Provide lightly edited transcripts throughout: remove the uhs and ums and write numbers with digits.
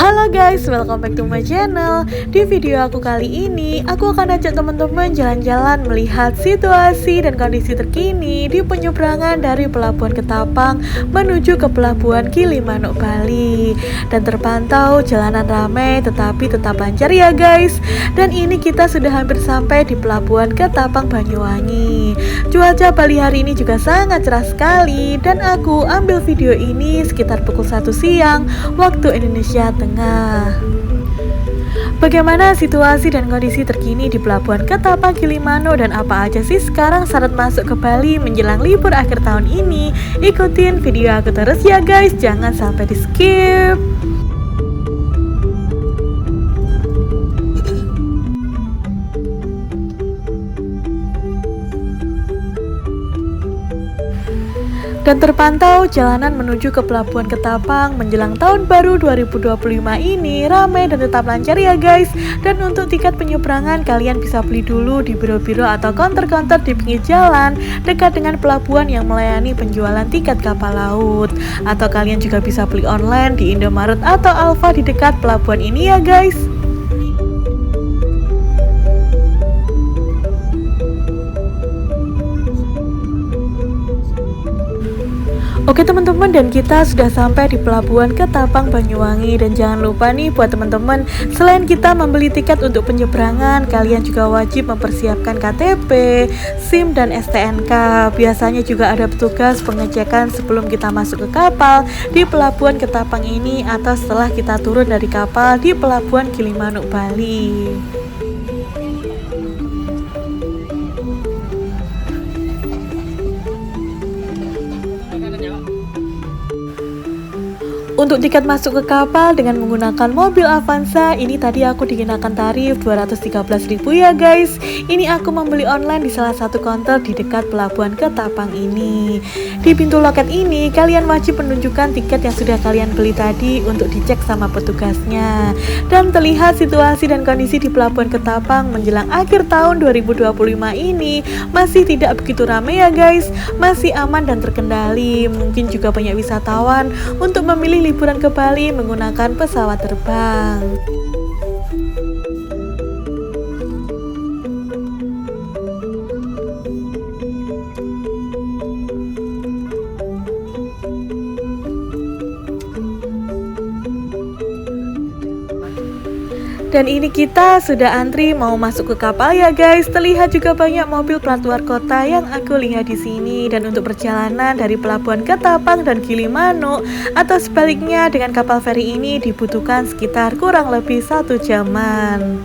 Halo guys, welcome back to my channel. Di video aku kali ini, aku akan ajak teman-teman jalan-jalan melihat situasi dan kondisi terkini di penyeberangan dari Pelabuhan Ketapang menuju ke Pelabuhan Gilimanuk, Bali. Dan terpantau jalanan ramai tetapi tetap lancar ya guys. Dan ini kita sudah hampir sampai di Pelabuhan Ketapang, Banyuwangi. Cuaca Bali hari ini juga sangat cerah sekali, dan aku ambil video ini sekitar pukul 1 siang waktu Indonesia Tengah. Bagaimana situasi dan kondisi terkini di Pelabuhan Ketapang Gilimanuk dan apa aja sih sekarang syarat masuk ke Bali menjelang libur akhir tahun ini? Ikutin video aku terus ya guys, jangan sampai di skip. Dan terpantau jalanan menuju ke Pelabuhan Ketapang menjelang tahun baru 2025 ini ramai dan tetap lancar ya guys. Dan untuk tiket penyeberangan kalian bisa beli dulu di biro-biro atau counter-counter di pinggir jalan dekat dengan pelabuhan yang melayani penjualan tiket kapal laut. Atau kalian juga bisa beli online di Indomaret atau Alfa di dekat pelabuhan ini ya guys. Oke teman-teman, dan kita sudah sampai di Pelabuhan Ketapang, Banyuwangi. Dan jangan lupa nih buat teman-teman, selain kita membeli tiket untuk penyeberangan, kalian juga wajib mempersiapkan KTP, SIM, dan STNK. Biasanya juga ada petugas pengecekan sebelum kita masuk ke kapal di Pelabuhan Ketapang ini atau setelah kita turun dari kapal di Pelabuhan Gilimanuk, Bali. Untuk tiket masuk ke kapal dengan menggunakan mobil Avanza, ini tadi aku dikenakan tarif 213.000 ya guys. Ini aku membeli online di salah satu counter di dekat Pelabuhan Ketapang ini. Di pintu loket ini, kalian wajib menunjukkan tiket yang sudah kalian beli tadi untuk dicek sama petugasnya. Dan terlihat situasi dan kondisi di Pelabuhan Ketapang menjelang akhir tahun 2025 ini masih tidak begitu ramai ya guys. Masih aman dan terkendali. Mungkin juga banyak wisatawan untuk memilih liburan ke Bali menggunakan pesawat terbang. Dan ini kita sudah antri mau masuk ke kapal ya guys. Terlihat juga banyak mobil plat luar kota yang aku lihat di sini. Dan untuk perjalanan dari Pelabuhan Ketapang dan Gilimanuk atau sebaliknya dengan kapal feri ini dibutuhkan sekitar kurang lebih 1 jaman.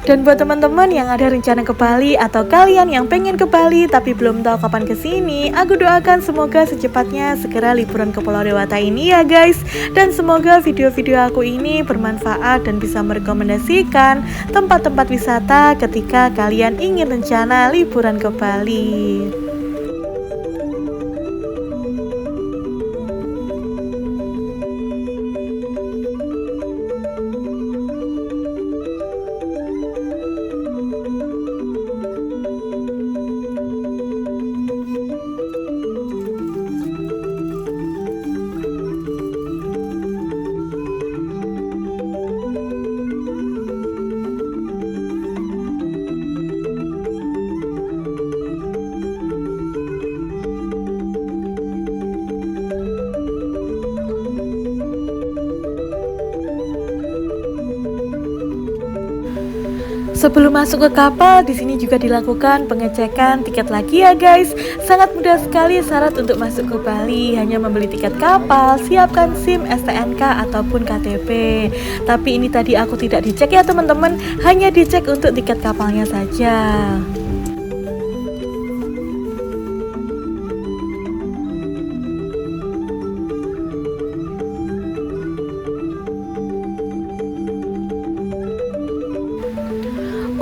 Dan buat teman-teman yang ada rencana ke Bali atau kalian yang pengen ke Bali tapi belum tahu kapan kesini, aku doakan semoga secepatnya segera liburan ke Pulau Dewata ini ya guys. Dan semoga video-video aku ini bermanfaat dan bisa merekomendasikan tempat-tempat wisata ketika kalian ingin rencana liburan ke Bali. Sebelum masuk ke kapal, di sini juga dilakukan pengecekan tiket lagi ya guys. Sangat mudah sekali syarat untuk masuk ke Bali, hanya membeli tiket kapal, siapkan SIM, STNK ataupun KTP. Tapi ini tadi aku tidak dicek ya teman-teman, hanya dicek untuk tiket kapalnya saja.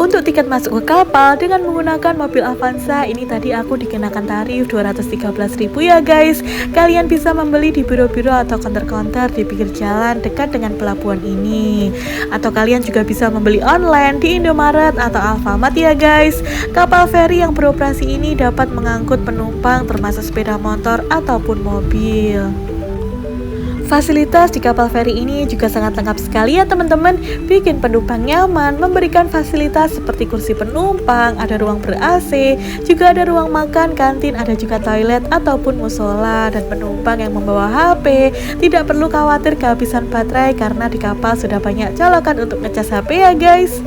Untuk tiket masuk ke kapal dengan menggunakan mobil Avanza ini tadi aku dikenakan tarif 213.000 ya guys. Kalian bisa membeli di biro-biro atau counter-counter di pinggir jalan dekat dengan pelabuhan ini. Atau kalian juga bisa membeli online di Indomaret atau Alfamart ya guys. Kapal feri yang beroperasi ini dapat mengangkut penumpang termasuk sepeda motor ataupun mobil. Fasilitas di kapal feri ini juga sangat lengkap sekali ya teman-teman. Bikin penumpang nyaman, memberikan fasilitas seperti kursi penumpang, ada ruang ber-AC, juga ada ruang makan, kantin, ada juga toilet ataupun musola. Dan penumpang yang membawa HP tidak perlu khawatir kehabisan baterai karena di kapal sudah banyak colokan untuk ngecas HP ya guys.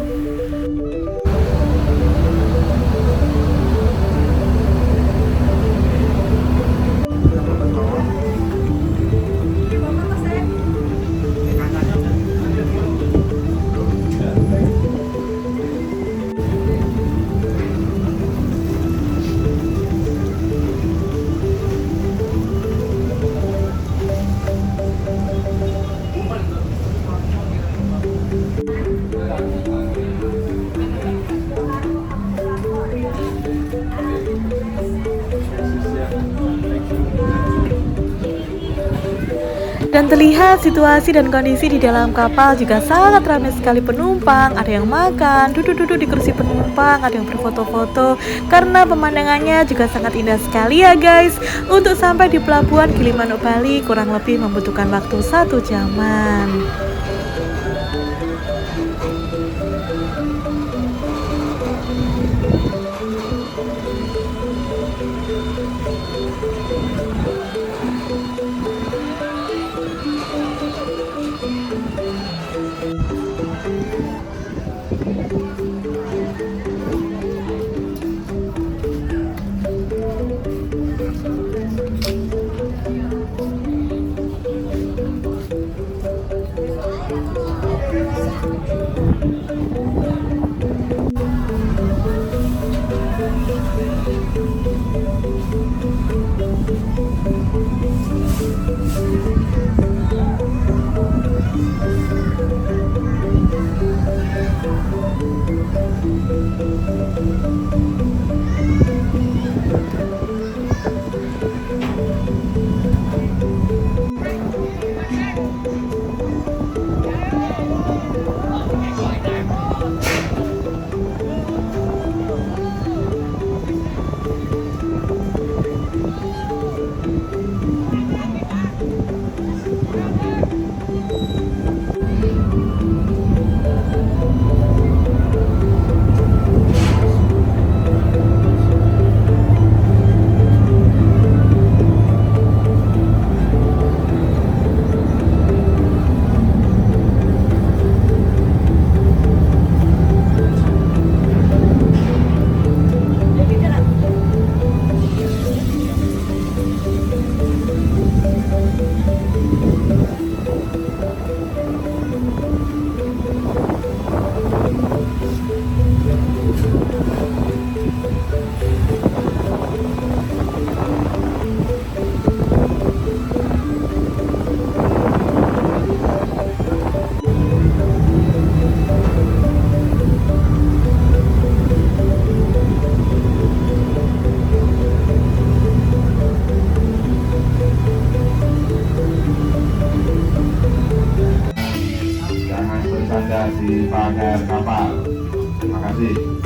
Dan terlihat situasi dan kondisi di dalam kapal juga sangat ramai sekali penumpang. Ada yang makan, duduk-duduk di kursi penumpang, ada yang berfoto-foto. Karena pemandangannya juga sangat indah sekali ya guys. Untuk sampai di pelabuhan Gilimanuk Bali kurang lebih membutuhkan waktu 1 jaman. di pagar kapal. Terima kasih.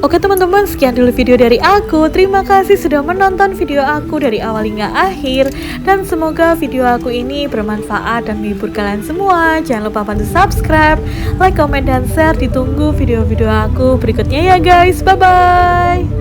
Oke teman-teman, sekian dulu video dari aku. Terima kasih sudah menonton video aku dari awal hingga akhir. Dan semoga video aku ini bermanfaat dan menghibur kalian semua. Jangan lupa bantu subscribe, like, komen, dan share. Ditunggu video-video aku berikutnya ya guys. Bye-bye.